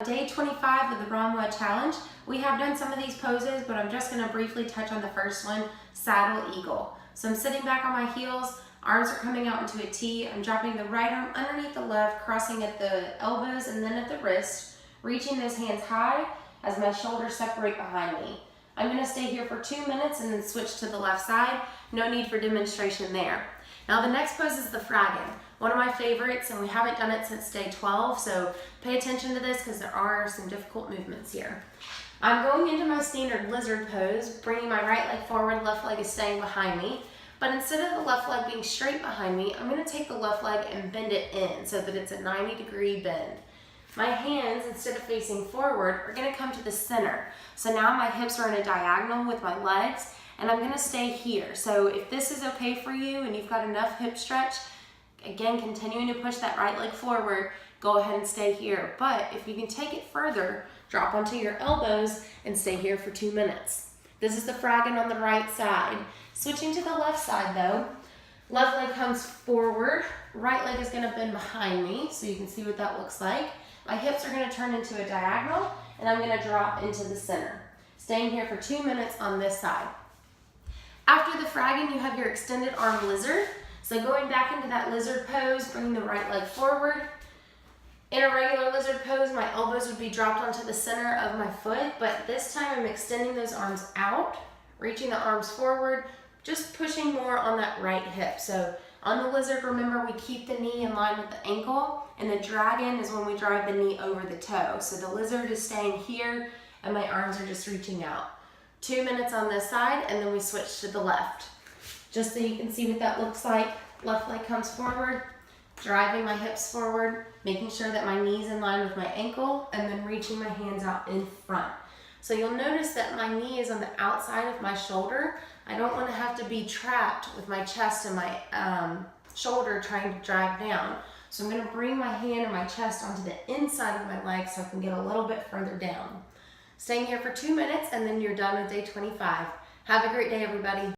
Day 25 of the ROMWOD challenge. We have done some of these poses, but I'm just going to briefly touch on the first one, saddle eagle. So I'm sitting back on my heels, arms are coming out into a T. I'm dropping the right arm underneath the left, crossing at the elbows and then at the wrist, reaching those hands high as my shoulders separate behind me. I'm going to stay here for 2 minutes and then switch to the left side. No need for demonstration there. Now the next pose is the fraggin, one of my favorites, and we haven't done it since day 12, so pay attention to this because there are some difficult movements here. I'm going into my standard lizard pose, bringing my right leg forward, left leg is staying behind me, but instead of the left leg being straight behind me, I'm going to take the left leg and bend it in so that it's a 90-degree bend. My hands, instead of facing forward, are going to come to the center. So now my hips are in a diagonal with my legs, and I'm going to stay here. So if this is okay for you and you've got enough hip stretch, again, continuing to push that right leg forward, go ahead and stay here. But if you can take it further, drop onto your elbows and stay here for 2 minutes. This is the fraggin on the right side. Switching to the left side though, left leg comes forward, right leg is going to bend behind me, so you can see what that looks like. My hips are going to turn into a diagonal, and I'm going to drop into the center. Staying here for 2 minutes on this side. After the fraggin, you have your extended arm lizard. So going back into that lizard pose, bringing the right leg forward. In a regular lizard pose, my elbows would be dropped onto the center of my foot, but this time I'm extending those arms out, reaching the arms forward, just pushing more on that right hip. So on the lizard, remember, we keep the knee in line with the ankle, and the dragon is when we drive the knee over the toe. So the lizard is staying here, and my arms are just reaching out. 2 minutes on this side, and then we switch to the left. Just so you can see what that looks like. Left leg comes forward, driving my hips forward, making sure that my knee's in line with my ankle, and then reaching my hands out in front. So you'll notice that my knee is on the outside of my shoulder. I don't want to have to be trapped with my chest and my shoulder trying to drive down. So I'm going to bring my hand and my chest onto the inside of my leg so I can get a little bit further down. Staying here for 2 minutes, and then you're done with day 25. Have a great day, everybody.